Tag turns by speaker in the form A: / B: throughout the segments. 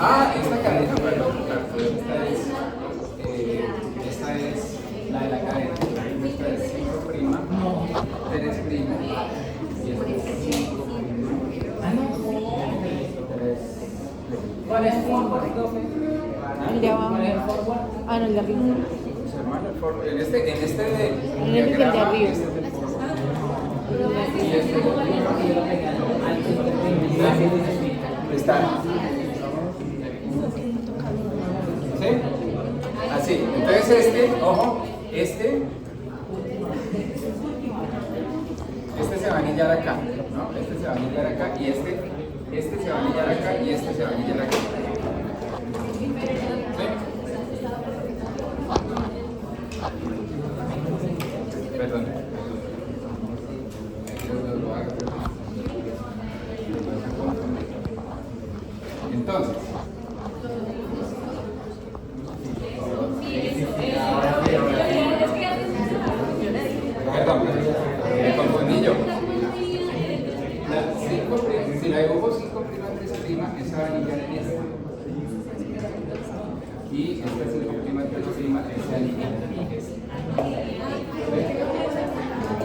A: Ah, esta cadena, perdón, claro, esta es la de la cadena. Esta es 5 prima, 3 prima, y esta es 5 prima, 3.
B: ¿Cuál es el forward?
C: El de abajo.
B: ¿Cuál es el forward?
C: Ah, no, el de arriba.
A: En este
C: En este es el de
A: diagrama,
C: arriba.
A: este es el forward. Y este está. ¿Sí? Así. Entonces ojo, este se va a anillar acá, ¿no? Este se va a anillar acá y este se va a anillar acá y este se va a anillar acá. ¿Sí? Perdón. Entonces, perdón, me confundí yo. Si la dibujo 5 prima 3 prima, esa va a anillar en esta. Y esta 5 prima 3 prima, esa anilla en esta.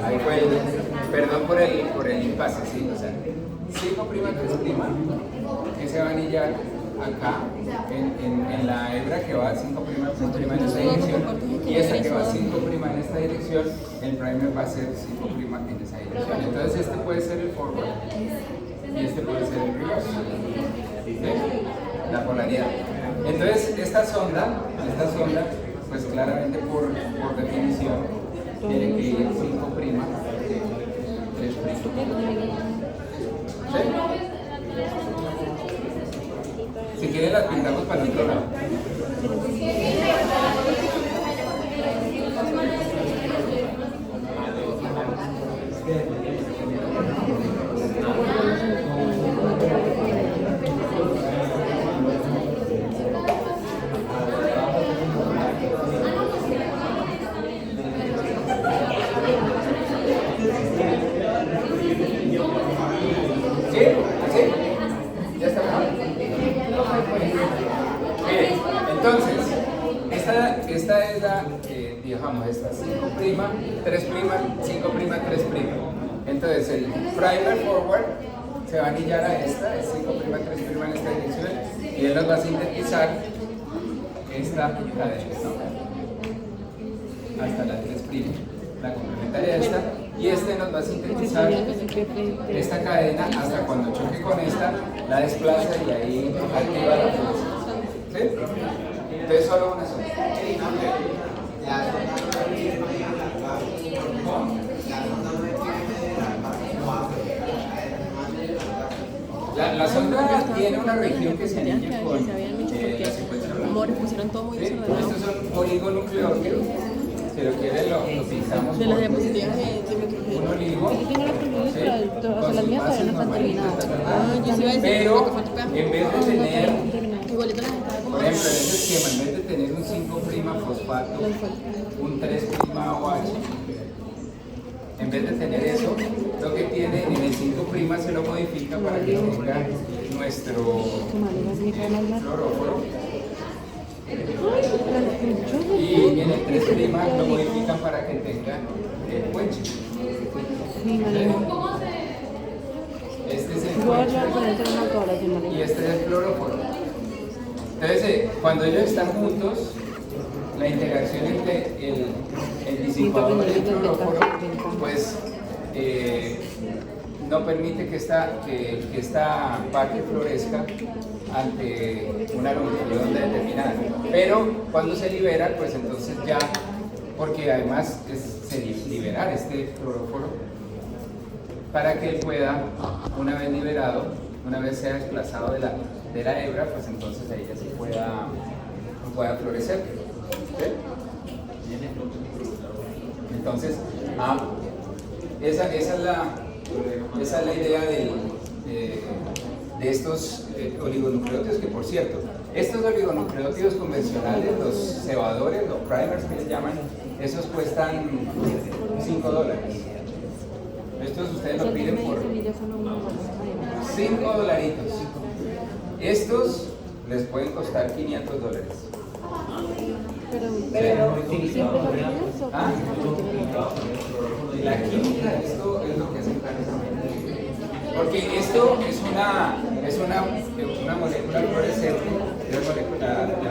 A: Ahí fue perdón por el impasse, ¿sí? O sea, 5 prima 3 prima, ese va a anillar acá en la hebra que va 5 prima 3 prima en esta dirección, y esta que va 5 prima en esta dirección, el primer va a ser 5 prima en esa dirección. Entonces este puede ser el forward y este puede ser el reverse. ¿Sí? La polaridad. Entonces esta sonda, pues claramente por definición tiene que ir 5 prima 3 prima. ¿Sí? Si quieren las pintamos para el otro lado. ¿Sí? ¿Así? ¿Ya está mejor? Miren, entonces, esta es la, digamos, esta 5 prima, 3 prima, 5 prima, 3 prima. Entonces, el primer forward se va a anillar a esta, es 5 prima, 3 prima en esta dirección, y él nos va a sintetizar esta cadena, ¿no? Hasta la 3 prima, la complementaria de esta, y este nos va a sintetizar esta cadena hasta cuando choque con esta, la desplaza y ahí activa la fuerza. ¿Sí? Entonces solo una sola. La sonda tiene una región que se anilla con la secuencia
C: Amor, pusieron todo muy
A: ¿sí?
C: desordenado.
A: Estos son oligonucleótidos. Si lo quieren, lo utilizamos
C: De las
A: por
C: diapositivas de
A: un oligo.
C: Aquí tengo las películas,
A: ¿sí?
C: pero o
A: Con
C: sea, las
A: sus
C: mías
A: bases
C: todavía no están
A: normalitas,
C: terminadas.
A: ¿verdad?
C: Yo sí iba a decir
A: Pero
C: que fue tu pedazo.
A: en vez de tener,
C: Igualito las estaba como.
A: por ejemplo, en ese esquema, en vez de tener un 5' fosfato, un 3' OH, en vez de tener eso, lo que tiene en el 5' se lo modifica para que tenga nuestro fluoróforo. Y en el 3' lo modifican para que tenga el puenche. Este es el puenche y este es el fluoróforo. Entonces, cuando ellos están juntos, la integración entre el disipador y el fluoróforo, pues no permite que esta parte florezca ante una longitud de onda determinada. Pero cuando se libera, pues entonces ya, porque además se liberar este fluoróforo para que él pueda, una vez liberado, una vez sea desplazado de la hebra, pues entonces ahí ya se pueda florecer. ¿Sí? Entonces, esa es la idea de estos oligonucleótidos, que por cierto, estos oligonucleótidos convencionales, los cebadores, los primers que se llaman, esos cuestan $5. Estos ustedes lo piden por $5. Estos les pueden costar $500.
C: Pero siempre lo tienes o
A: Ah,
C: tienes
A: la química de esto es lo que hace claramente. Porque esto es una molécula fluorescente, la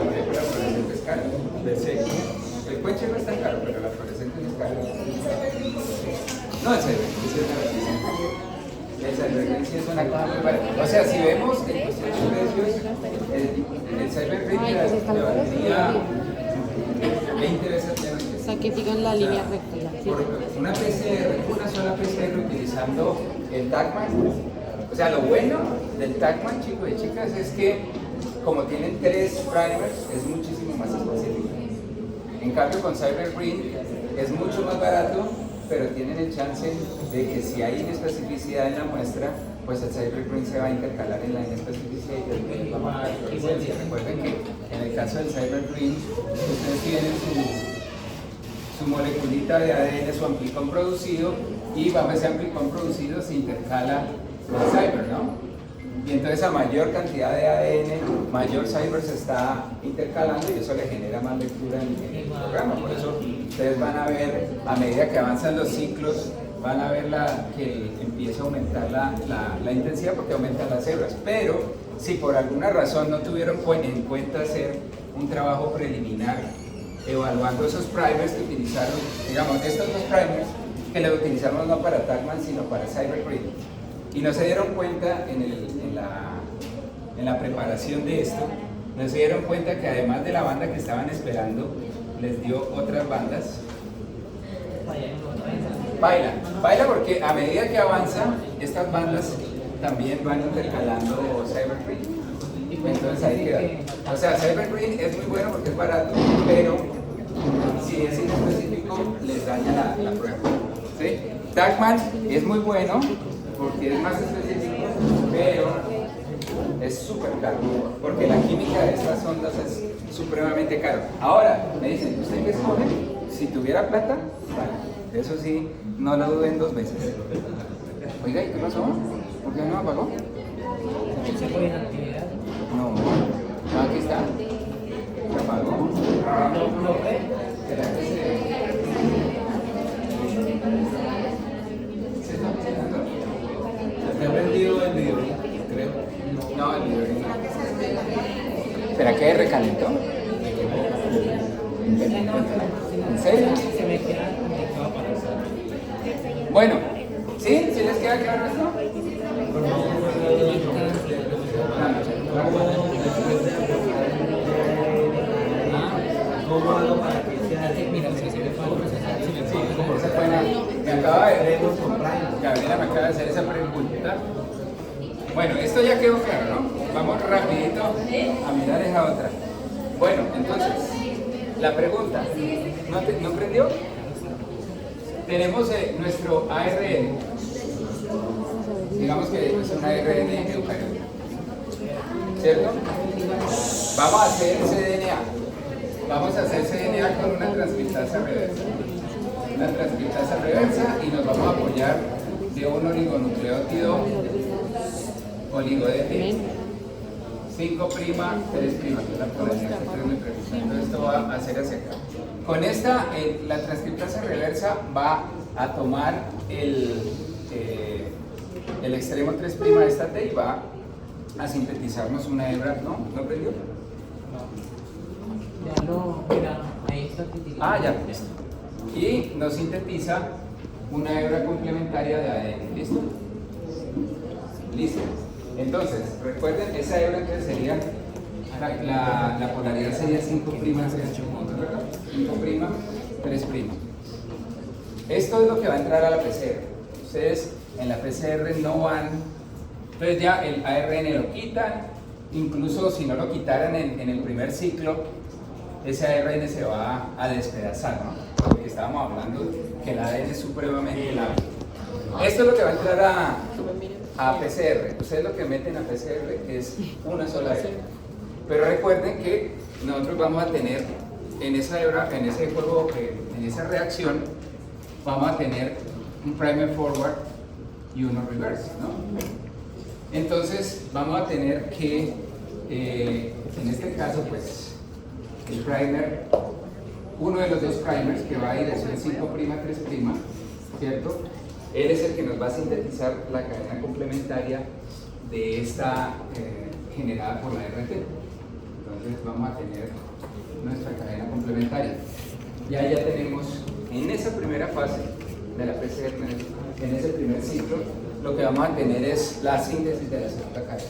A: molécula fluorescente es cara, del sexo. El coche no es tan caro, pero la fluorescente no es cara. No, el Cyber sí es una cosa muy barata. O sea, si vemos en cuestión de precios, el Cyber le valdría 20 veces menos que
C: O sea, que sigan la línea recta. Ya, ¿sí?
A: por una PCR, una sola PCR utilizando el TACMAN. O sea, lo bueno del TACMAN, chicos y chicas, es que como tienen 3 primers, es muchísimo más específico. En cambio, con Cyber Green es mucho más barato, pero tienen el chance de que si hay inespecificidad en la muestra, pues el Cyber Green se va a intercalar en la inespecificidad y el va a marcar fluorescencia. Recuerden que en el caso del Cyber Green, ustedes tienen su moleculita de ADN, su amplicón producido, y bajo ese amplicón producido se intercala el Cyber, ¿no? Y entonces a mayor cantidad de ADN, mayor Cyber se está intercalando y eso le genera más lectura en el programa. Por eso ustedes van a ver, a medida que avanzan los ciclos, van a ver que empieza a aumentar la intensidad porque aumentan las células. Pero si por alguna razón no tuvieron en cuenta hacer un trabajo preliminar evaluando esos primers que utilizaron, digamos, estos 2 primers que los utilizamos no para TACMAN sino para Cyber Green, y no se dieron cuenta en la preparación de esto, no se dieron cuenta que además de la banda que estaban esperando, les dio otras bandas. Baila porque a medida que avanza, estas bandas también van intercalando Cyber Green. Entonces ahí queda. O sea, Cyber Green es muy bueno porque es barato, pero si es inespecífico, les daña la prueba. ¿Sí? TACMAN es muy bueno porque es más específico, pero es súper caro, porque la química de estas ondas es supremamente caro. Ahora, me dicen, ¿usted qué escoge? Si tuviera plata, vale, eso sí, no lo duden 2 veces. Oiga, ¿y qué pasó? ¿Por qué no apagó? No, aquí está. ¿Se apagó? ¿Será que se está funcionando?
B: Está prendido el video, creo.
A: No, el video no. ¿Será que recalentó? ¿En serio?
B: Se me queda conectado para eso.
A: Bueno, ¿sí? ¿Sí les queda claro esto?
B: ¿Cómo hago para que sea de mira, si me puedo procesar, si me puedo
A: Esa fue me acaba de Gabriela me acaba de hacer esa pregunta. Bueno, esto ya quedó claro, ¿no? Vamos rapidito a mirar esa otra. Bueno, entonces, la pregunta, ¿no prendió? Tenemos nuestro ARN. Digamos que es un ARN eucariota, ¿cierto? Vamos a hacer cDNA. Vamos a hacer cDNA con una transcriptasa reversa. Una transcriptasa reversa y nos vamos a apoyar de un oligonucleótido oligo-DT 5', 3', que es la polaridad que ustedes me preguntan. Entonces esto va a ser hacia acá. Con esta, la transcriptasa reversa va a tomar el extremo 3' de esta T y va a sintetizarnos una hebra. ¿No? ¿No prendió?
B: Ya no, mira, ahí está criticando.
A: Ah, ya, listo. Y nos sintetiza una hebra complementaria de ADN. ¿Listo? Listo. Entonces, recuerden, esa hebra entonces sería, la polaridad sería 5' ¿verdad? 5', 3'. Esto es lo que va a entrar a la PCR. Ustedes en la PCR no van, entonces ya el ARN lo quitan, incluso si no lo quitaran en el primer ciclo, ese ARN se va a despedazar, ¿no? Porque estábamos hablando que el ADN es supremamente largo. Esto es lo que va a entrar a PCR. Ustedes lo que meten a PCR es una sola hebra. Pero recuerden que nosotros vamos a tener en esa hebra, en ese juego, en esa reacción, vamos a tener un primer forward y uno reverse, ¿no? Entonces vamos a tener que En este caso, pues, el primer, uno de los dos primers que va a dirección 5', 3', ¿cierto? Él es el que nos va a sintetizar la cadena complementaria de esta generada por la RT. Entonces vamos a tener nuestra cadena complementaria. Ya tenemos en esa primera fase de la PCR, en ese primer ciclo, lo que vamos a tener es la síntesis de la segunda cadena.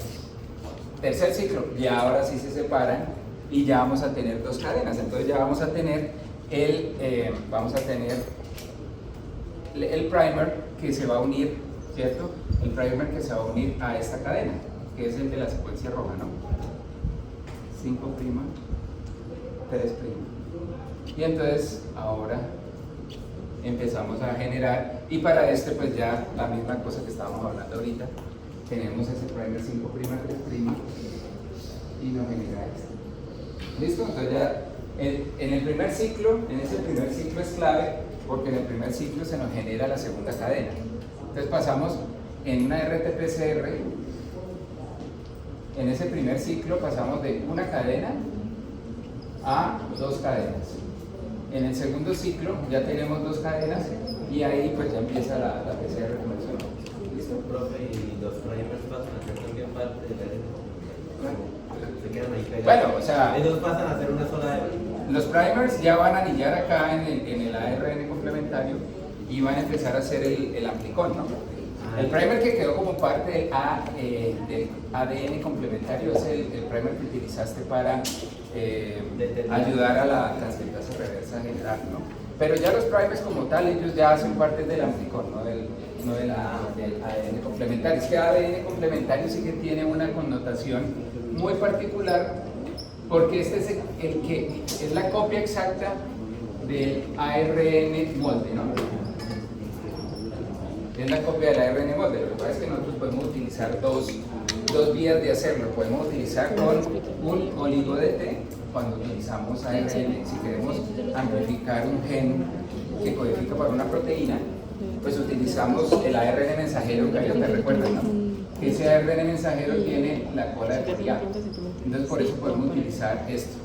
A: Tercer ciclo, ya ahora sí se separan y ya vamos a tener dos cadenas. Entonces ya vamos a tener el primer que se va a unir, ¿cierto? El primer que se va a unir a esta cadena, que es el de la secuencia roja, ¿no? 5', 3'. Y entonces ahora empezamos a generar, y para este pues ya la misma cosa que estábamos hablando ahorita, tenemos ese primer 5', 3', y nos genera este. ¿Listo? Entonces ya en el primer ciclo, en ese primer ciclo es clave, porque en el primer ciclo se nos genera la segunda cadena. Entonces pasamos en una RT-PCR, en ese primer ciclo pasamos de una cadena a dos cadenas. En el segundo ciclo ya tenemos dos cadenas y ahí pues ya empieza la PCR convencional. ¿Listo?
D: Profe, ¿y los primers pasan a ser también parte del ARN? Se quedan ahí pegados.
A: Bueno, o sea,
D: ellos pasan a ser una sola hebra.
A: los primers ya van a anillar acá en el ARN complementario y van a empezar a hacer el amplicón, ¿no? El primer que quedó como parte del ADN complementario es el primer que utilizaste para ayudar a la transcriptasa reversa general, ¿no? Pero ya los primers como tal, ellos ya hacen parte del amplicón, no del ADN complementario. Es que ADN complementario sí que tiene una connotación muy particular, porque este es el que es la copia exacta del ARN molde, ¿no? Es la copia del ARN molde. Lo que pasa es que nosotros podemos utilizar dos vías de hacerlo. Podemos utilizar con un oligo-DT cuando utilizamos ARN. Si queremos amplificar un gen que codifica para una proteína, pues utilizamos el ARN mensajero, que ya te recuerdan, ¿no? Que ese ARN mensajero tiene la cola de Poriat. Entonces por eso podemos utilizar esto.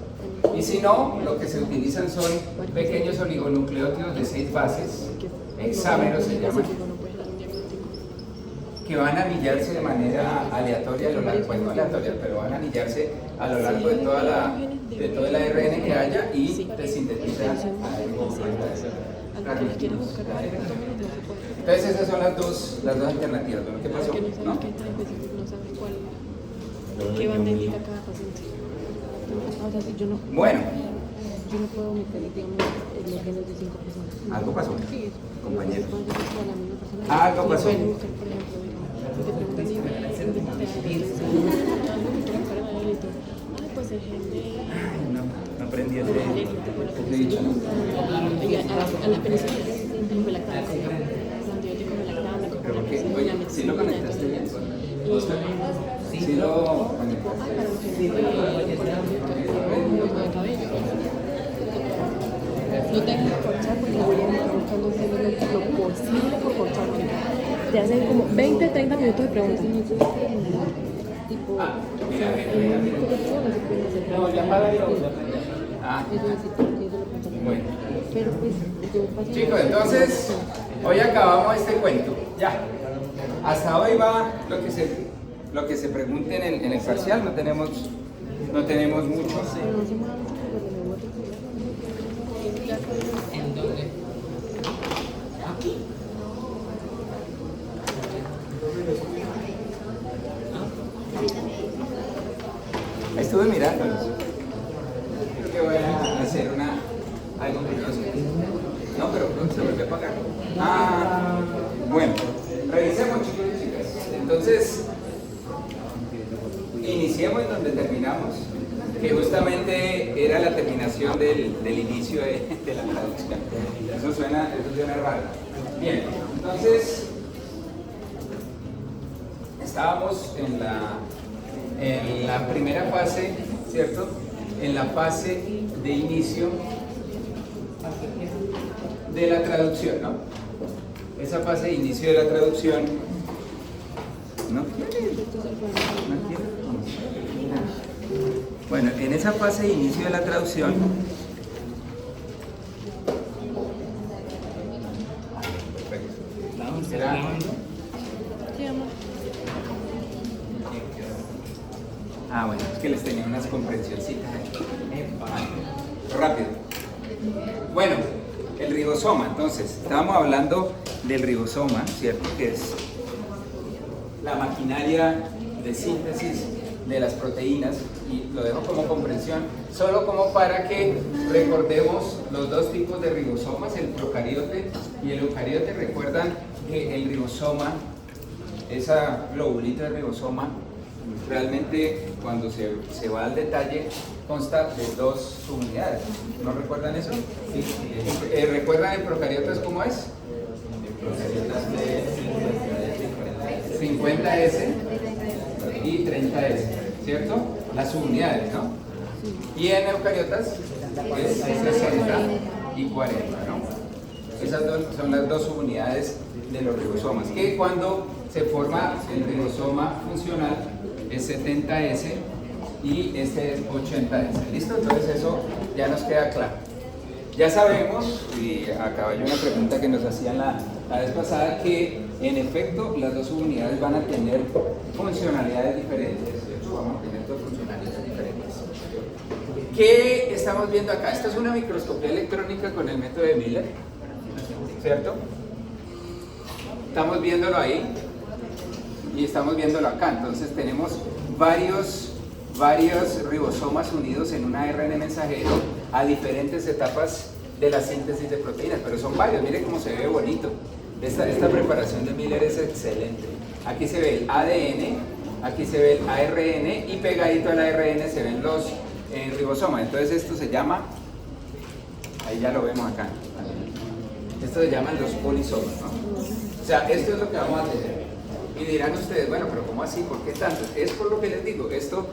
A: Y si no, lo que se utilizan son pequeños oligonucleótidos de 6 bases, hexámeros se llaman, que van a anillarse de manera aleatoria a lo largo, pues no aleatoria, pero van a anillarse a lo largo de todo el ARN que haya y te sintetizan algo. Entonces esas son las dos alternativas. ¿Qué pasó? ¿No?
C: ¿Qué banda indica cada paciente? O sea, si yo no
A: Bueno,
C: puedo meter, digamos, los genes de 5 personas.
A: algo pasó,
C: Sí,
A: compañero.
C: la misma persona.
A: Algo pasó.
C: Pueden buscar, por ejemplo, si te preguntan si pues el gen de...
A: No aprendí
C: a la penicilina, el melactano, el antibiótico melactámico,
A: Pero que, oye, si lo conectaste bien, Oscar. Si lo
C: no te dejes corchar porque voy a estar buscando hacer lo posible por corchar. Te hacen como 20, 30 minutos de preguntas. Tipo,
A: Bueno.
C: Pero pues,
A: Chicos, entonces, hoy acabamos este cuento. Ya. Hasta hoy va lo que se pregunten en el parcial. No tenemos mucho.
B: ¿En dónde? Aquí.
A: Estuve mirándolos. Creo que voy a hacer algo curioso. No, pero pronto se vuelve a pagar. Bueno, revisemos, chicos y chicas. Entonces, iniciemos donde terminamos, que justamente era la terminación del inicio de la traducción. Eso suena raro. Bien, entonces, estábamos en la primera fase, ¿cierto? En la fase de inicio de la traducción, ¿no? Esa fase de inicio de la traducción, ¿no? Bueno, en esa fase de inicio de la traducción, ¿será?
C: Sí, amor.
A: Ah, bueno, es que les tenía unas comprensioncitas aquí. Rápido. Bueno, el ribosoma, entonces, estábamos hablando del ribosoma, ¿cierto? Que es la maquinaria de síntesis de las proteínas, y lo dejo como comprensión, solo como para que recordemos los dos tipos de ribosomas, el procariote y el eucariote. Recuerdan que el ribosoma, esa globulita de ribosoma, realmente cuando se va al detalle consta de dos subunidades. ¿No recuerdan eso? Sí. ¿Recuerdan el procariotas cómo es? El procariotas de 50S y 30S, ¿cierto? Las subunidades, ¿no? Y en eucariotas es 60 y 40, ¿no? Esas dos son las dos subunidades de los ribosomas, que cuando se forma el ribosoma funcional es 70S y este es 80S. ¿Listo? Entonces eso ya nos queda claro. Ya sabemos, y acá hay una pregunta que nos hacían la vez pasada, que en efecto las dos subunidades van a tener funcionalidades diferentes, ¿cierto? Vamos a tener dos funcionalidades diferentes. ¿Qué estamos viendo acá? Esto es una microscopía electrónica con el método de Miller, ¿cierto? Estamos viéndolo ahí y estamos viéndolo acá. Entonces tenemos varios ribosomas unidos en un ARN mensajero a diferentes etapas de la síntesis de proteínas, pero son varios. Miren cómo se ve bonito. Esta preparación de Miller es excelente. Aquí se ve el ADN, aquí se ve el ARN y pegadito al ARN se ven los ribosomas. Entonces esto se llama, ahí ya lo vemos acá, esto se llaman los polisomas, ¿no? O sea, esto es lo que vamos a tener. Y dirán ustedes, bueno, pero ¿cómo así? ¿Por qué tanto? Es por lo que les digo, esto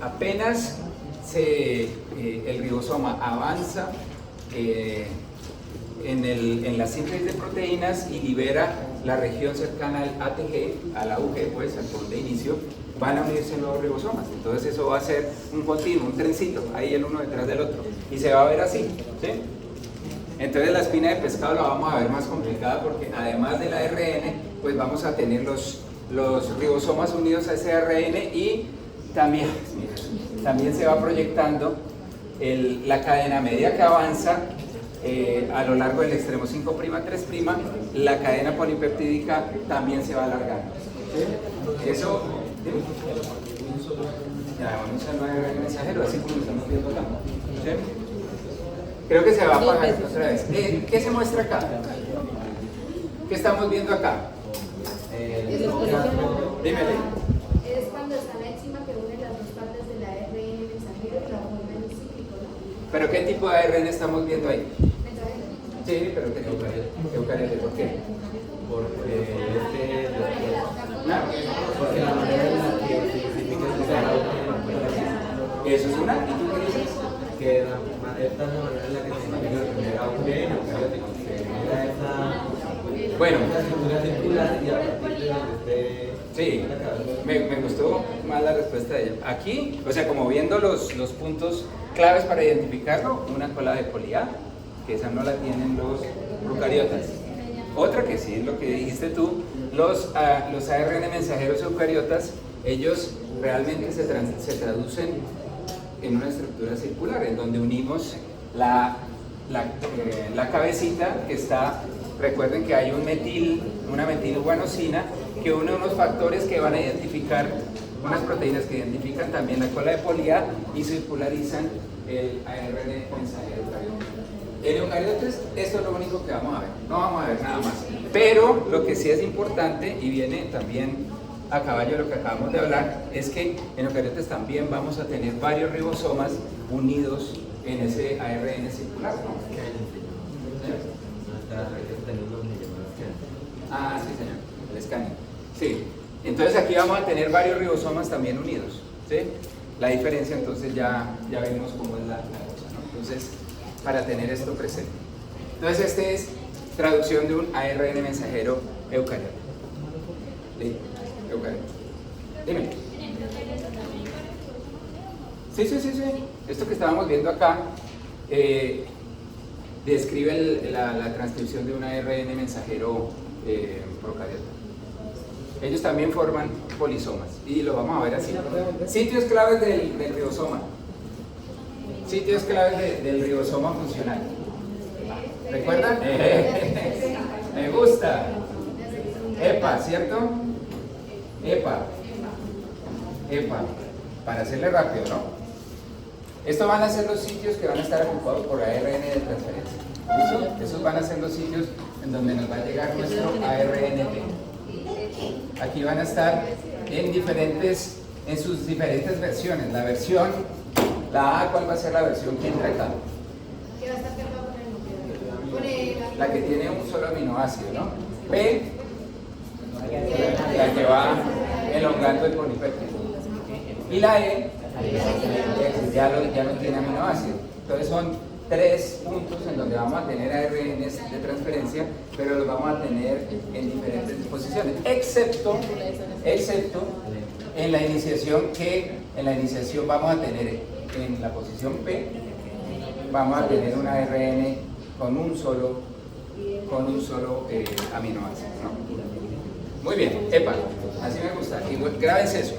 A: apenas el ribosoma avanza en la síntesis de proteínas y libera la región cercana al ATG, al AUG, pues al punto de inicio, van a unirse nuevos ribosomas. Entonces eso va a ser un continuo, un trencito, ahí el uno detrás del otro. Y se va a ver así, ¿sí? Entonces la espina de pescado la vamos a ver más complicada porque además del ARN, pues vamos a tener los ribosomas unidos a ese ARN y también se va proyectando la cadena media que avanza a lo largo del extremo 5', 3', la cadena polipeptídica también se va alargando. ¿Sí? Eso, ya vamos a no ARN mensajero, así como estamos viendo acá. ¿Sí? Creo que se va a apagar otra vez. ¿Qué se muestra acá? ¿Qué estamos viendo acá? Dímele.
E: Es cuando está la enzima que une las dos partes del ARN mensajero y la forma en cíclico, ¿no?
A: ¿Pero qué tipo de ARN estamos viendo ahí?
E: Mensajero.
A: Sí, pero ¿qué tipo? Eucariote. ¿Por qué?
D: Porque
A: Porque
D: la manera en la que se identifica
A: eso es una. ¿Y tú qué dices?
D: que esta es la manera en la que se identifica el primer AUG en eucariótico, que genera esa estructura circular y a partir de donde esté.
A: Sí, me gustó más la respuesta de ella. Aquí, o sea, como viendo los puntos claves para identificarlo, una cola de poli A, que esa no la tienen los procariotas. Otra que sí es lo que dijiste tú, los ARN mensajeros eucariotas, ellos realmente se traducen en una estructura circular, en donde unimos la cabecita que está, recuerden que hay una metilguanosina que une unos factores que van a identificar, unas proteínas que identifican también la cola de poli A y circularizan el ARN mensajero eucariota. En eucariotes esto es lo único que vamos a ver, no vamos a ver nada más. Pero lo que sí es importante y viene también a caballo de lo que acabamos de hablar es que en eucariotes también vamos a tener varios ribosomas unidos en ese ARN circular, ¿no? Ah, sí, señor, el escáner. Sí, entonces aquí vamos a tener varios ribosomas también unidos, ¿sí? La diferencia entonces ya vemos cómo es la cosa, ¿no? Entonces, para tener esto presente. Entonces, este es traducción de un ARN mensajero eucariota. ¿Sí? Eucariota. Dime. Sí. Esto que estábamos viendo acá describe la transcripción de un ARN mensajero procariota. Ellos también forman polisomas y lo vamos a ver así. Sitios claves del ribosoma. Sitios claves del ribosoma funcional. ¿Recuerdan? Me gusta. EPA, ¿cierto? EPA. Para hacerle rápido, ¿no? Estos van a ser los sitios que van a estar ocupados por ARN de transferencia. ¿Listo? Esos van a ser los sitios en donde nos va a llegar nuestro ARNP. Aquí van a estar en sus diferentes versiones. La A, ¿cuál va a ser la versión que entra acá?
E: ¿Qué va a estar cargado con el núcleo?
A: La que tiene un solo aminoácido, ¿no? P, la que va elongando el polipéptido. Y la E, ya no tiene aminoácido. Entonces son 3 puntos en donde vamos a tener ARNs de transferencia, pero los vamos a tener en diferentes disposiciones, excepto en la iniciación vamos a tener en la posición P, vamos a tener un ARN con un solo aminoácido, ¿no? Muy bien, EPA, así me gusta. Y grábense eso.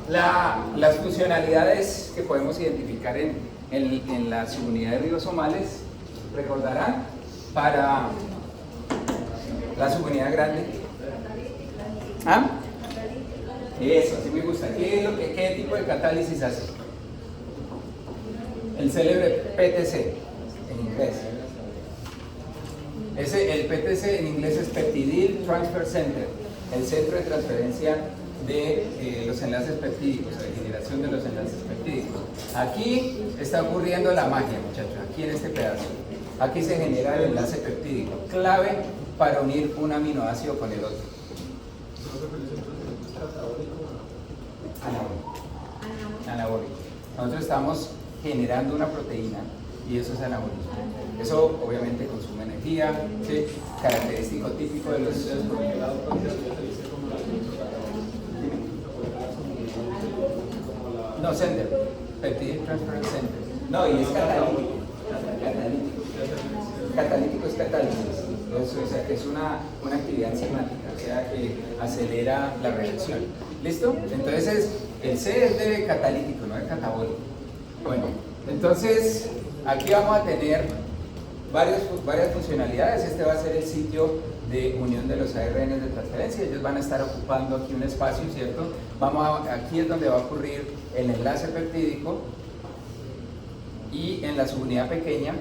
A: Las funcionalidades que podemos identificar en las subunidades ribosomales, recordarán, para la subunidad grande. ¿Ah? Eso, así me gusta. ¿Qué tipo de catálisis hace? El célebre PTC en inglés. El PTC en inglés es Peptidyl Transfer Center, el centro de transferencia de los enlaces peptídicos, la generación de los enlaces peptídicos. Aquí está ocurriendo la magia, muchachos, aquí en este pedazo. Aquí se genera el enlace peptídico, clave para unir un aminoácido con el otro. Anabólico. Nosotros estamos generando una proteína y eso es anabolismo. Eso obviamente consume energía, ¿sí? Característico típico de los no, Center, Peptide Transfer Center. No, y es catalítico. Catalítico es catálisis. O sea que es una actividad enzimática, o sea que acelera la reacción. ¿Listo? Entonces, el C es de catalítico, no de catabólico. Bueno, entonces aquí vamos a tener varias funcionalidades. Este va a ser el sitio de unión de los ARN de transferencia. Ellos van a estar ocupando aquí un espacio, ¿cierto? Aquí es donde va a ocurrir el enlace peptídico, y en la subunidad pequeña,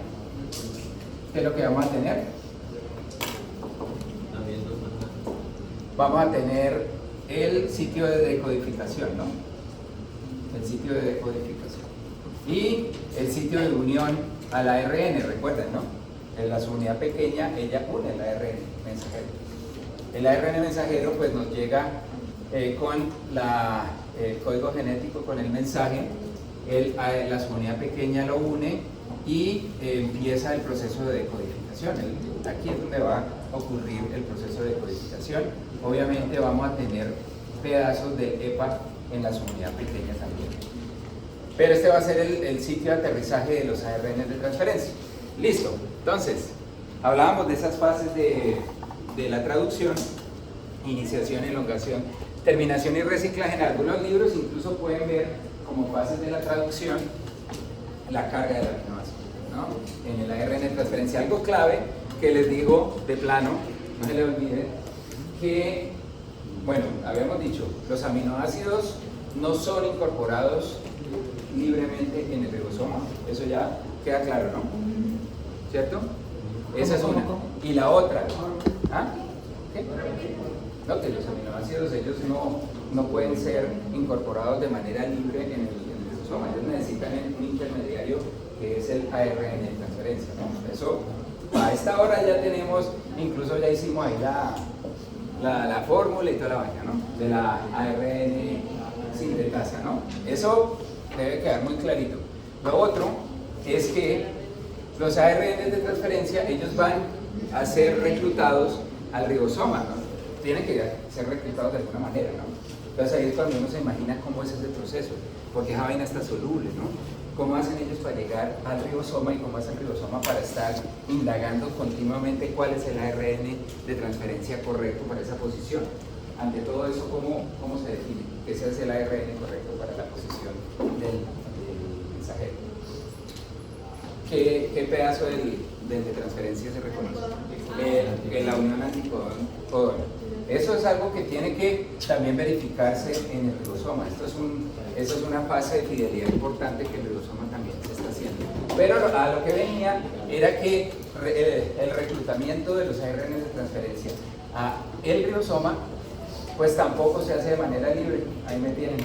A: ¿qué es lo que vamos a tener? Vamos a tener el sitio de decodificación, ¿no? El sitio de decodificación. Y el sitio de unión al ARN, recuerden, ¿no? En la subunidad pequeña, ella une el ARN mensajero. El ARN mensajero pues nos llega con el código genético, con el mensaje. La subunidad pequeña lo une y empieza el proceso de decodificación. Aquí es donde va a ocurrir el proceso de decodificación. Obviamente vamos a tener pedazos de EPA en la subunidad pequeña también. Pero este va a ser el sitio de aterrizaje de los ARN de transferencia. Listo. Entonces, hablábamos de esas fases de la traducción: iniciación, elongación, terminación y reciclaje. En algunos libros incluso pueden ver como fases de la traducción la carga del aminoácido, ¿no? En el ARN de transferencia. Algo clave que les digo de plano, no se les olvide, que, bueno, habíamos dicho, los aminoácidos no son incorporados libremente en el ribosoma. Eso ya queda claro, ¿no? ¿Cierto? Esa es una. Y la otra, ¿ah? ¿Qué? No, que los aminoácidos ellos no pueden ser incorporados de manera libre en el ribosoma. Ellos necesitan un intermediario que es el ARN de transferencia, ¿no? Eso, a esta hora ya tenemos, incluso ya hicimos ahí la fórmula y toda la vaina, ¿no? De la ARN sintetasa, ¿no? Eso debe quedar muy clarito. Lo otro es que los ARN de transferencia, ellos van a ser reclutados al ribosoma, ¿no? Tienen que ser reclutados de alguna manera, ¿no? Entonces ahí es cuando uno se imagina cómo es ese proceso. porque esa vaina está soluble, ¿no? ¿Cómo hacen ellos para llegar al ribosoma y cómo hace el ribosoma para estar indagando continuamente cuál es el ARN de transferencia correcto para esa posición? Ante todo eso, ¿cómo se define? Ese es el ARN correcto para la posición del mensajero. ¿Qué pedazo del de transferencia se reconoce? La unión anticodón-codón. Eso es algo que tiene que también verificarse en el ribosoma. Eso es una fase de fidelidad importante que el ribosoma también se está haciendo. Pero a lo que venía era que el reclutamiento de los ARN de transferencia a el ribosoma pues tampoco se hace de manera libre. Ahí me tienen.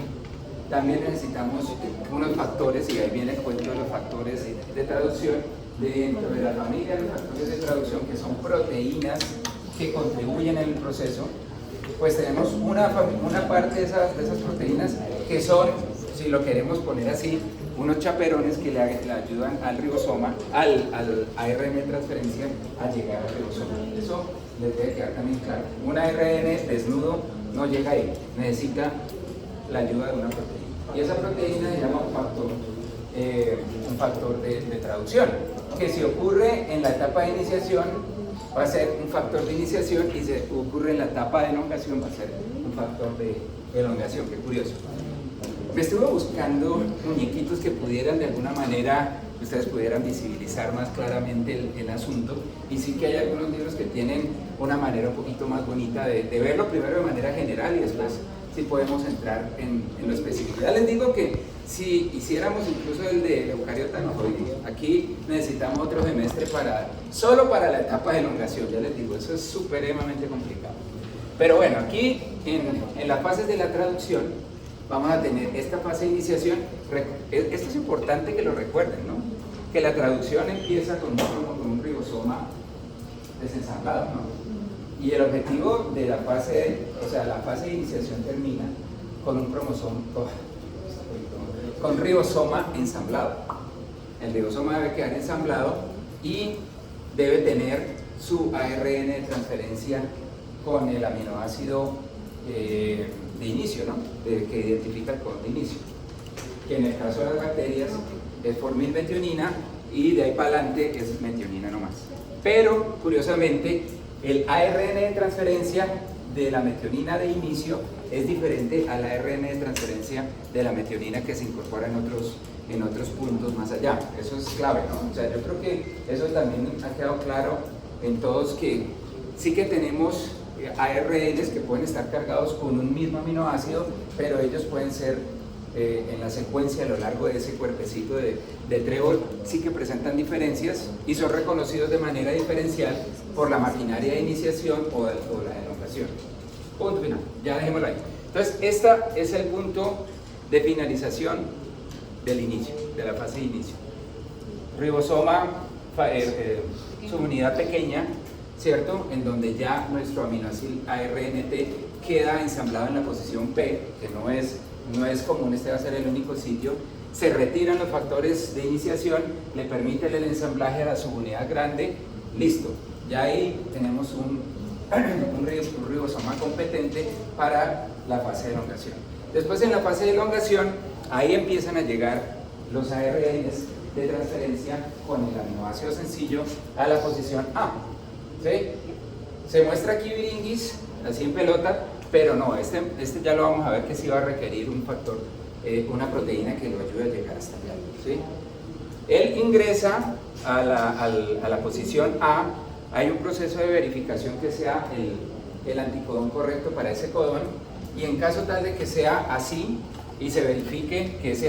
A: También necesitamos unos factores, y ahí viene el cuento de los factores de traducción dentro de la familia de los factores de traducción, que son proteínas que contribuyen en el proceso. Pues tenemos una parte de esas proteínas que son, si lo queremos poner así, unos chaperones que le ayudan al ribosoma, al ARN de transferencia a llegar al ribosoma. Eso les debe quedar también claro. Un ARN desnudo no llega ahí, necesita la ayuda de una proteína. Y esa proteína se llama un factor de traducción, que si ocurre en la etapa de iniciación va a ser un factor de iniciación, y si ocurre en la etapa de elongación va a ser un factor de elongación. Qué curioso. Me estuve buscando muñequitos que pudieran de alguna manera, ustedes pudieran visibilizar más claramente el asunto, y sí que hay algunos libros que tienen una manera un poquito más bonita de verlo, primero de manera general y después sí podemos entrar en lo específico. Ya les digo que si hiciéramos incluso el de eucariota nojoides, aquí necesitamos otro semestre solo para la etapa de elongación. Ya les digo, eso es supremamente complicado. Pero bueno, aquí en las fases de la traducción vamos a tener esta fase de iniciación. Esto es importante que lo recuerden, ¿no? Que la traducción empieza con un ribosoma desensamblado, ¿no? Y el objetivo de la fase de iniciación termina con un con ribosoma ensamblado. El ribosoma debe quedar ensamblado y debe tener su ARN de transferencia con el aminoácido de inicio, ¿no? Que identifica el codón de inicio, que en el caso de las bacterias es formilmetionina, y de ahí para adelante es metionina nomás. Pero curiosamente el ARN de transferencia de la metionina de inicio es diferente al ARN de transferencia de la metionina que se incorpora en otros puntos más allá. Eso es clave, ¿no? O sea, yo creo que eso también ha quedado claro en todos, que sí que tenemos ARNs que pueden estar cargados con un mismo aminoácido, pero ellos pueden ser en la secuencia a lo largo de ese cuerpecito de trébol, sí que presentan diferencias y son reconocidos de manera diferencial por la maquinaria de iniciación o la elongación. Punto final, ya dejémoslo ahí. Entonces, este es el punto de finalización del inicio, de la fase de inicio. Ribosoma, subunidad pequeña, ¿cierto? En donde ya nuestro aminoácido ARNT queda ensamblado en la posición P, que no es común, este va a ser el único sitio. Se retiran los factores de iniciación, le permite el ensamblaje a la subunidad grande, listo. Ya ahí tenemos un ribosoma competente para la fase de elongación. Después, en la fase de elongación, ahí empiezan a llegar los ARNs de transferencia con el aminoácido sencillo a la posición A. ¿Sí? Se muestra aquí viringuis, así en pelota, pero no, este ya lo vamos a ver que sí va a requerir un factor, una proteína que lo ayude a llegar hasta allá. ¿Sí? Él ingresa a la posición A. Hay un proceso de verificación que sea el anticodón correcto para ese codón, y en caso tal de que sea así y se verifique que es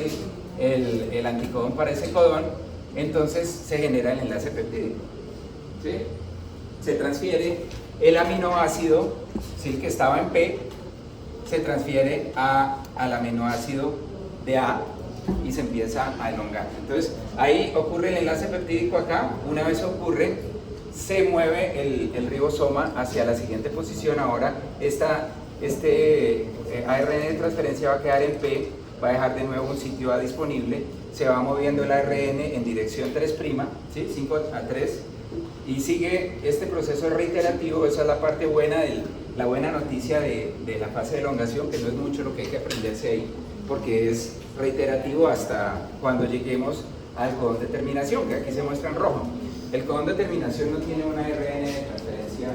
A: el anticodón para ese codón, entonces se genera el enlace peptídico. ¿Sí? Se transfiere el aminoácido, ¿sí?, que estaba en P, se transfiere al aminoácido de A y se empieza a elongar. Entonces ahí ocurre el enlace peptídico acá. Una vez ocurre, se mueve el ribosoma hacia la siguiente posición. Ahora este ARN de transferencia va a quedar en P, va a dejar de nuevo un sitio A disponible, se va moviendo el ARN en dirección 3', ¿sí? 5 a 3, y sigue este proceso reiterativo. Esa es la parte buena, la buena noticia de la fase de elongación, que no es mucho lo que hay que aprenderse ahí, porque es reiterativo hasta cuando lleguemos al codón de terminación, que aquí se muestra en rojo. El codón de terminación no tiene una ARN de transferencia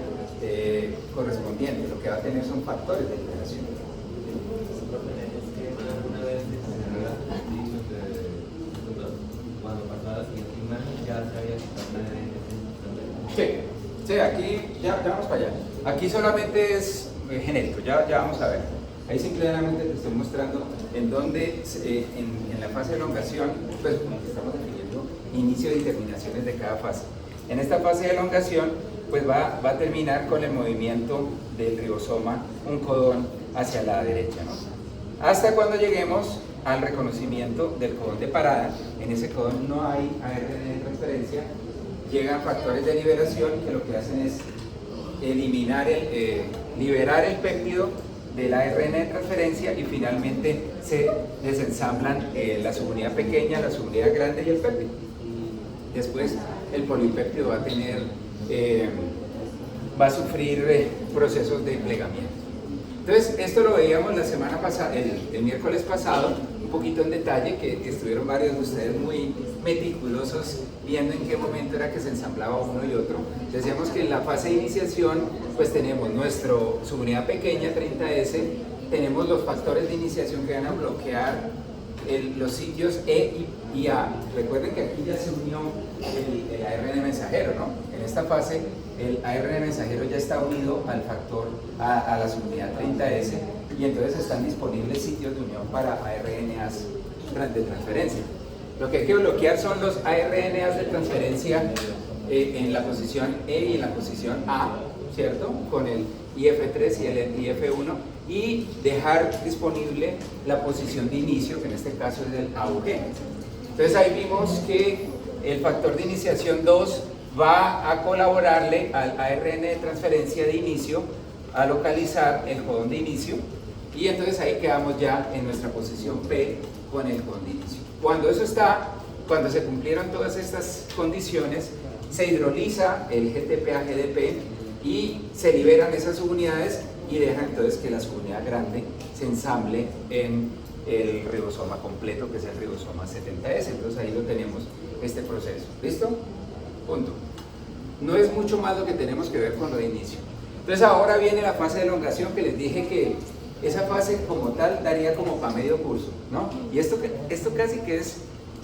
A: correspondiente, lo que va a tener son factores de liberación.
D: Cuando pasaba la siguiente imagen ya se había quitado la ARN.
A: Sí, aquí ya vamos para allá. Aquí solamente es genérico, ya vamos a ver. Ahí simplemente te estoy mostrando en dónde, en la fase de elongación, pues como que estamos definiendo inicio y terminaciones de cada fase. En esta fase de elongación, pues va a terminar con el movimiento del ribosoma, un codón hacia la derecha, ¿no? Hasta cuando lleguemos al reconocimiento del codón de parada. En ese codón no hay ARN de transferencia, llegan factores de liberación que lo que hacen es liberar el péptido de la ARN de transferencia y finalmente se desensamblan la subunidad pequeña, la subunidad grande y el péptido. Después el polipéptido va a sufrir procesos de plegamiento. Entonces esto lo veíamos la semana pasada, el miércoles pasado, un poquito en detalle, que estuvieron varios de ustedes muy meticulosos viendo en qué momento era que se ensamblaba uno y otro. Decíamos que en la fase de iniciación pues tenemos nuestra subunidad pequeña 30S, tenemos los factores de iniciación que van a bloquear los sitios E y A. Recuerden que aquí ya se unió el ARN mensajero, ¿no? En esta fase el ARN mensajero ya está unido al factor, a la subunidad 30S, y entonces están disponibles sitios de unión para ARNAs de transferencia. Lo que hay que bloquear son los ARNAs de transferencia en la posición E y en la posición A, ¿cierto? Con el IF3 y el IF1, y dejar disponible la posición de inicio, que en este caso es el AUG. Entonces ahí vimos que el factor de iniciación 2 va a colaborarle al ARN de transferencia de inicio a localizar el codón de inicio, y entonces ahí quedamos ya en nuestra posición P con el codón de inicio. Cuando se cumplieron todas estas condiciones, se hidroliza el GTP a GDP y se liberan esas subunidades y dejan entonces que la subunidad grande se ensamble en el ribosoma completo, que es el ribosoma 70S. Entonces ahí lo tenemos, este proceso. ¿Listo? Punto. No es mucho más lo que tenemos que ver con lo de inicio. Entonces ahora viene la fase de elongación, que les dije que esa fase como tal daría como para medio curso, ¿no? Y esto casi que es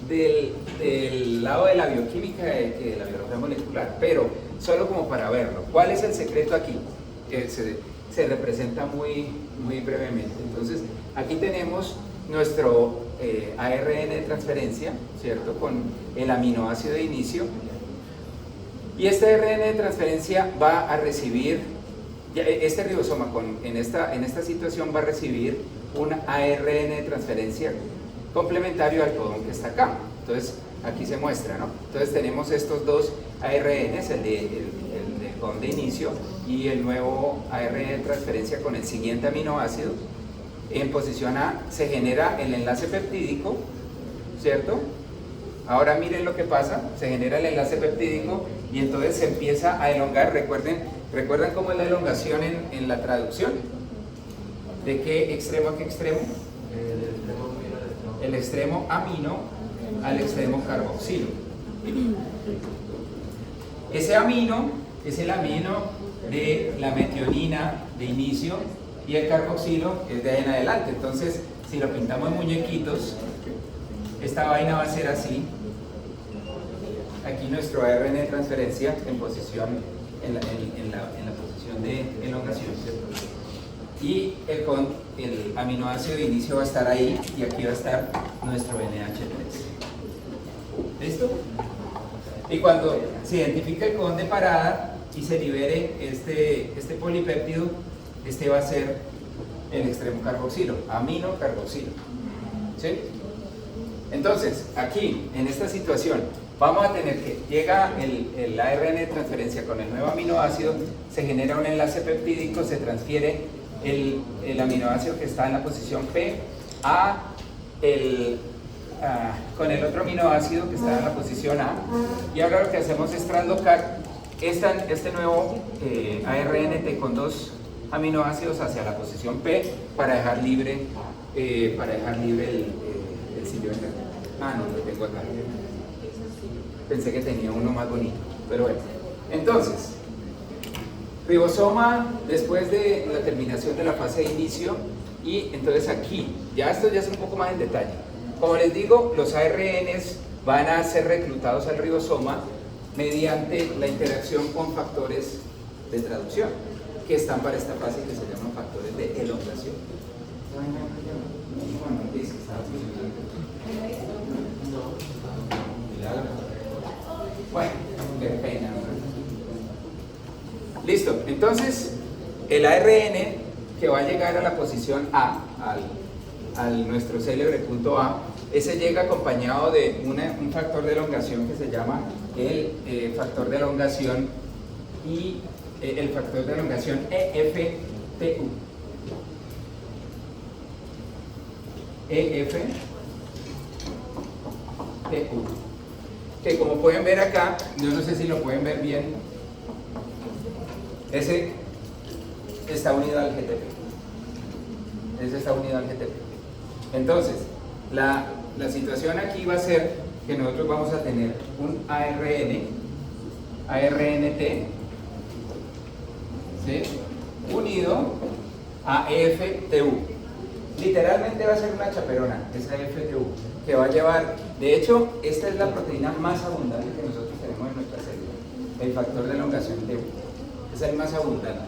A: del lado de la bioquímica que de la biología molecular, pero solo como para verlo. ¿Cuál es el secreto aquí? Que se representa muy brevemente. Entonces aquí tenemos nuestro ARN de transferencia, ¿cierto? Con el aminoácido de inicio, y este ARN de transferencia va a recibir, este ribosoma en esta situación va a recibir un ARN de transferencia complementario al codón que está acá. Entonces aquí se muestra, ¿no? Entonces tenemos estos dos ARNs, el del codón de inicio y el nuevo ARN de transferencia con el siguiente aminoácido. En posición A se genera el enlace peptídico, ¿cierto? Ahora miren lo que pasa, se genera el enlace peptídico y entonces se empieza a elongar. ¿Recuerdan cómo es la elongación en la traducción? ¿De qué extremo a qué extremo? El extremo amino al extremo carboxilo. Ese amino es el amino de la metionina de inicio y el carboxilo es de ahí en adelante. Entonces, si lo pintamos en muñequitos, esta vaina va a ser así. Aquí nuestro ARN de transferencia en posición, en la posición de elongación, ¿cierto? Y el aminoácido de inicio va a estar ahí, y aquí va a estar nuestro NH3. ¿Listo? Y cuando se identifica el codón de parada y se libere este polipéptido, este va a ser el extremo carboxilo, amino carboxilo. ¿Sí? Entonces, aquí, en esta situación, vamos a tener que llega el ARN de transferencia con el nuevo aminoácido, se genera un enlace peptídico, se transfiere el aminoácido que está en la posición P con el otro aminoácido que está en la posición A, y ahora lo que hacemos es translocar este nuevo ARNT con dos aminoácidos hacia la posición P para dejar libre para dejar libre el sitio de internet. Ah, no, lo tengo acá. Pensé que tenía uno más bonito, pero bueno. Entonces, ribosoma después de la terminación de la fase de inicio, y entonces aquí, esto ya es un poco más en detalle. Como les digo, los ARNs van a ser reclutados al ribosoma mediante la interacción con factores de traducción, que están para esta fase, que se llaman factores de elongación. Bueno, qué pena. Listo, entonces el ARN que va a llegar a la posición A, al nuestro célebre punto A, ese llega acompañado de un factor de elongación que se llama el factor de elongación el factor de elongación EFTU. EFTU, que como pueden ver acá, yo no sé si lo pueden ver bien, ese está unido al GTP. Ese está unido al GTP. Entonces, la situación aquí va a ser que nosotros vamos a tener un ARNT, ¿sí?, unido a EFTU. Literalmente va a ser una chaperona, esa EFTU, que va a llevar, de hecho, esta es la proteína más abundante que nosotros tenemos en nuestra célula, el factor de elongación TU, es el más abundante.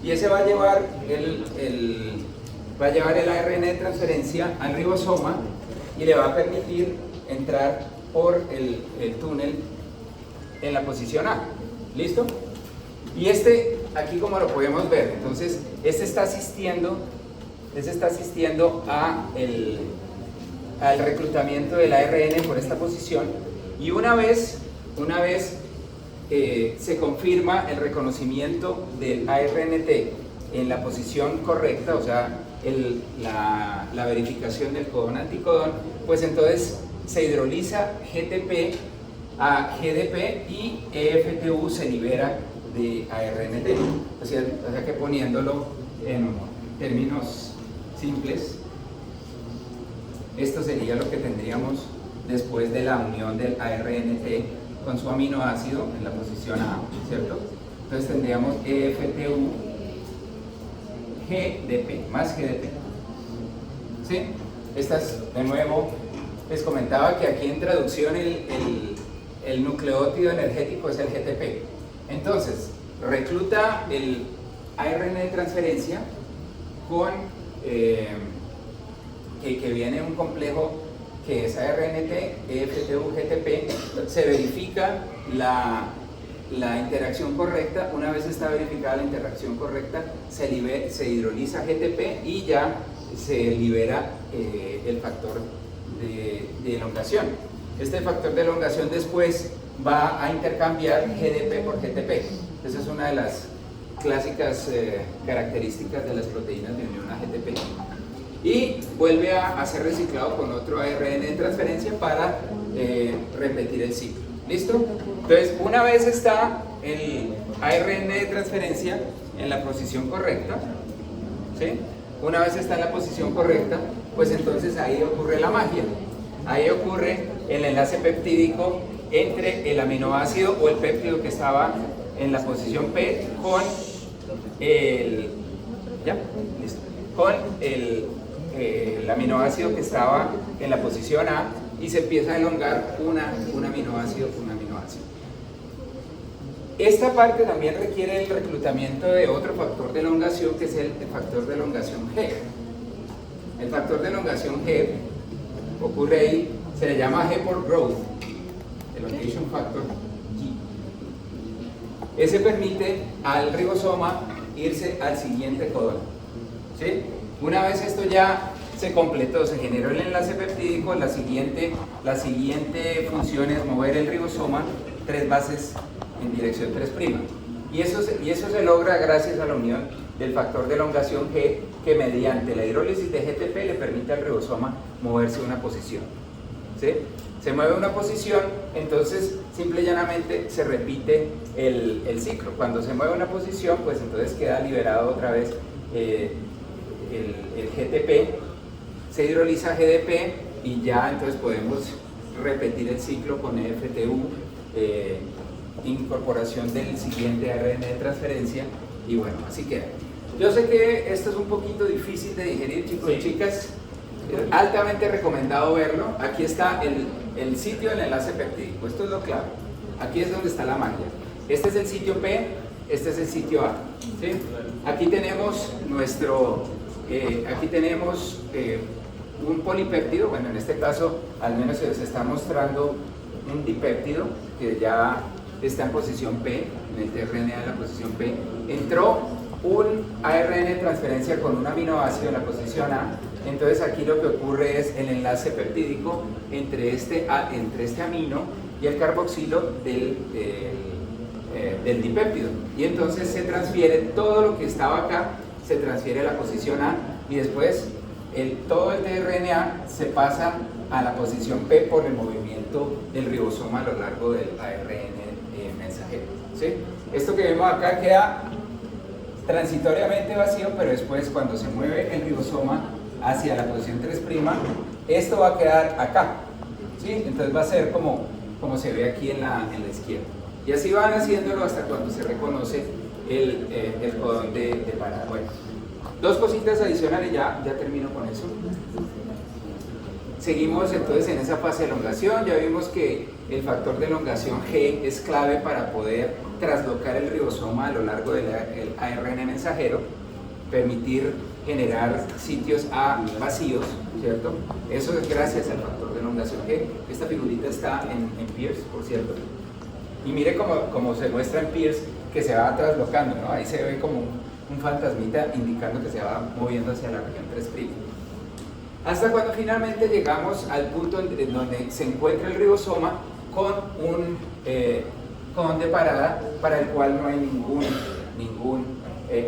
A: Y ese va a llevar el ARN de transferencia al ribosoma y le va a permitir entrar por el túnel en la posición A. ¿Listo? Y aquí como lo podemos ver, entonces, este está asistiendo al reclutamiento del ARN por esta posición, y una vez se confirma el reconocimiento del ARNT en la posición correcta, o sea, la verificación del codón anticodón, pues entonces se hidroliza GTP a GDP y EFTU se libera de ARNT. O sea que poniéndolo en términos simples, esto sería lo que tendríamos después de la unión del ARNT con su aminoácido en la posición A, ¿cierto? Entonces tendríamos EFTU GDP, más GDP. ¿Sí? Estas, de nuevo, les comentaba que aquí en traducción el nucleótido energético es el GTP. Entonces, recluta el ARN de transferencia con que viene un complejo que es ARNT, EFTU, GTP, se verifica la interacción correcta. Una vez está verificada la interacción correcta, se hidroliza GTP y ya se libera el factor de elongación. Este factor de elongación después va a intercambiar GDP por GTP. Esa es una de las clásicas características de las proteínas de unión a GTP. Y vuelve a ser reciclado con otro ARN de transferencia para repetir el ciclo. ¿Listo? Entonces, una vez está el ARN de transferencia en la posición correcta, ¿sí? Una vez está en la posición correcta, pues entonces ahí ocurre la magia. Ahí ocurre el enlace peptídico entre el aminoácido o el péptido que estaba en la posición P con el aminoácido que estaba en la posición A, y se empieza a elongar un aminoácido. Esta parte también requiere el reclutamiento de otro factor de elongación, que es el factor de elongación G. El factor de elongación G ocurre ahí, se le llama G por growth, elongation factor G. Ese permite al ribosoma irse al siguiente codón, ¿sí? Una vez esto ya se completó, se generó el enlace peptídico, la siguiente función es mover el ribosoma 3 bases en dirección 3'. Y eso se logra gracias a la unión del factor de elongación G, que mediante la hidrólisis de GTP le permite al ribosoma moverse una posición. ¿Sí? Se mueve una posición, entonces simple y llanamente se repite el ciclo. Cuando se mueve una posición, pues entonces queda liberado otra vez el GTP, se hidroliza GDP y ya entonces podemos repetir el ciclo con FTU, incorporación del siguiente ARN de transferencia y bueno, así queda. Yo sé que esto es un poquito difícil de digerir, chicos y chicas, altamente recomendado verlo. Aquí está el sitio del enlace peptídico, esto es lo clave, aquí es donde está la magia. Este es el sitio P, este es el sitio A, ¿sí? Aquí tenemos un polipéptido, bueno, en este caso al menos se está mostrando un dipéptido que ya está en posición P, en el tRNA de la posición P. Entró un ARN de transferencia con un aminoácido en la posición A, entonces aquí lo que ocurre es el enlace peptídico entre este amino y el carboxilo del dipéptido, y entonces se transfiere todo lo que estaba acá, se transfiere a la posición A y después todo el tRNA se pasa a la posición P por el movimiento del ribosoma a lo largo del ARN mensajero, ¿sí? Esto que vemos acá queda transitoriamente vacío, pero después cuando se mueve el ribosoma hacia la posición 3', esto va a quedar acá, ¿sí? Entonces va a ser como se ve aquí en la izquierda. Y así van haciéndolo hasta cuando se reconoce el codón de parada. Bueno, dos cositas adicionales, ya termino con eso. Seguimos entonces en esa fase de elongación. Ya vimos que el factor de elongación G es clave para poder traslocar el ribosoma a lo largo del ARN mensajero, permitir generar sitios A vacíos, ¿cierto? Eso es gracias al factor de elongación G. Esta figurita está en Pierce, por cierto. Y mire cómo se muestra en Pierce que se va traslocando, ¿no? Ahí se ve como un fantasmita indicando que se va moviendo hacia la región 3'. Hasta cuando finalmente llegamos al punto en donde se encuentra el ribosoma con un codón de parada para el cual no hay ningún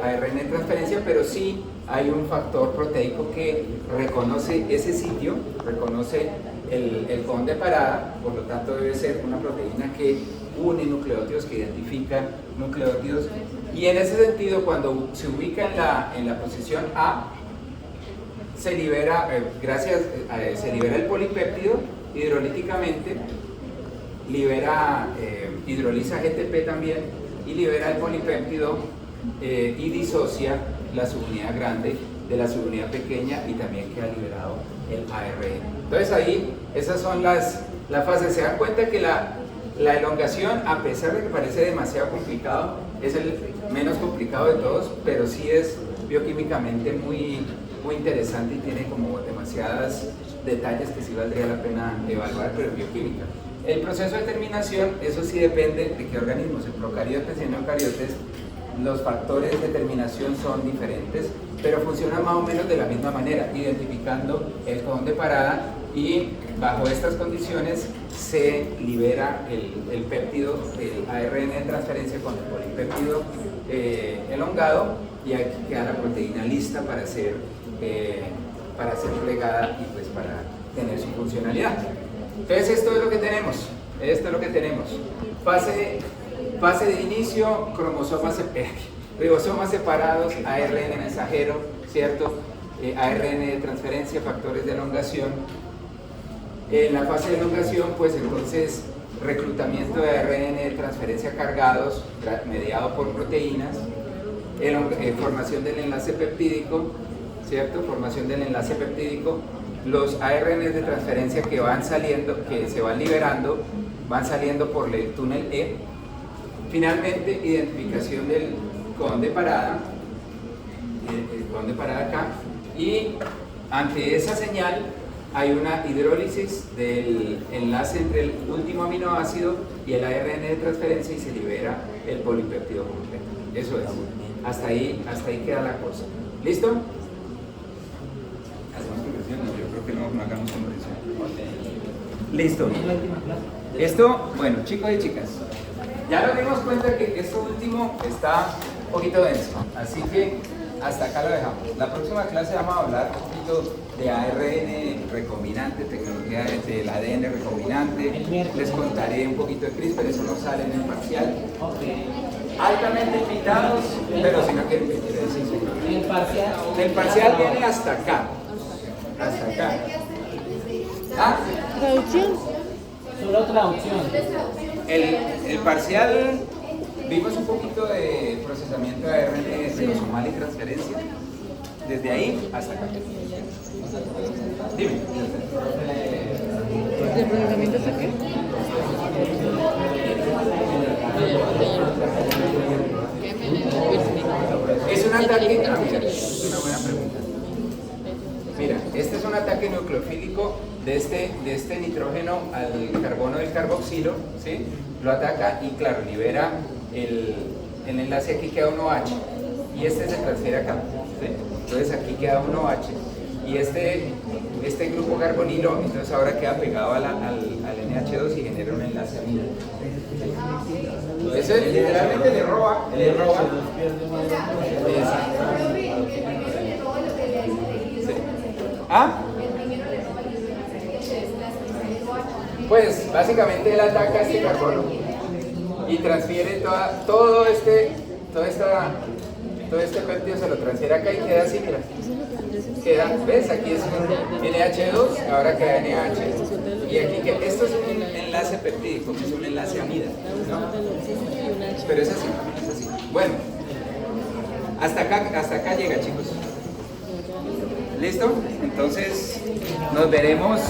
A: ARN de transferencia, pero sí hay un factor proteico que reconoce ese sitio, reconoce el codón de parada, por lo tanto debe ser una proteína que une nucleótidos, que identifica nucleótidos, y en ese sentido cuando se ubica en la posición A, se libera, se libera el polipéptido hidrolíticamente, hidroliza GTP también y libera el polipéptido y disocia la subunidad grande de la subunidad pequeña y también queda liberado el ARN. Entonces ahí, esas son las fases. Se dan cuenta que la elongación, a pesar de que parece demasiado complicado, es el menos complicado de todos, pero sí es bioquímicamente muy interesante y tiene como demasiados detalles que sí valdría la pena evaluar, pero en bioquímica. El proceso de terminación, eso sí depende de qué organismos. En procariotes y en eucariotes los factores de terminación son diferentes, pero funcionan más o menos de la misma manera, identificando el codón de parada, y bajo estas condiciones se libera el péptido, el ARN de transferencia con el polipéptido elongado, y aquí queda la proteína lista para ser plegada y pues para tener su funcionalidad. Entonces esto es lo que tenemos, fase de inicio, ribosomas separados, ARN mensajero, ¿cierto? ARN de transferencia, factores de elongación. En la fase de elongación, pues entonces reclutamiento de ARN de transferencia cargados, mediado por proteínas, formación del enlace peptídico, ¿cierto? Formación del enlace peptídico, los ARN de transferencia que van saliendo, que se van liberando, van saliendo por el túnel E. Finalmente, identificación del codón de parada, el codón de parada acá, y ante esa señal hay una hidrólisis del enlace entre el último aminoácido y el ARN de transferencia y se libera el polipéptido completo. Eso es. Hasta ahí queda la cosa. ¿Listo? ¿Hacemos conversión? No, yo creo que no hagamos conversión. Listo. Esto, bueno, chicos y chicas, ya nos dimos cuenta que esto último está un poquito denso, así que hasta acá lo dejamos. La próxima clase vamos a hablar un poquito de ARN recombinante, tecnología del ADN recombinante. Les contaré un poquito de CRISPR, eso no sale en el parcial. Altamente invitados, pero si no quieren que quiere decir.
B: El parcial
A: El parcial viene hasta acá. hasta acá. Ah,
C: Traducción.
B: Solo traducción.
A: el parcial, vimos un poquito de procesamiento de ARN ribosomal y transferencia, desde ahí hasta acá. Dime.
C: ¿De procesamiento hasta qué?
A: Es un ataque, mira, es una buena pregunta. Mira, este es un ataque nucleofílico de este nitrógeno al carbono del carboxilo, ¿sí? Lo ataca y claro, libera el enlace, aquí queda 1H y este se transfiere acá, ¿sí? Entonces aquí queda 1H y este grupo carbonilo entonces ahora queda pegado al NH2 y genera un enlace amino. Eso es, literalmente le roba. Sí. ¿Ah? Pues básicamente él ataca este carbono y transfiere todo este péptido, se lo transfiere acá y queda así, mira. Queda, ¿ves? Aquí es un NH2, ahora queda NH. Y aquí esto es un enlace peptídico, que es un enlace amida, ¿no? Pero es así, es así. Bueno, hasta acá llega, chicos. ¿Listo? Entonces nos veremos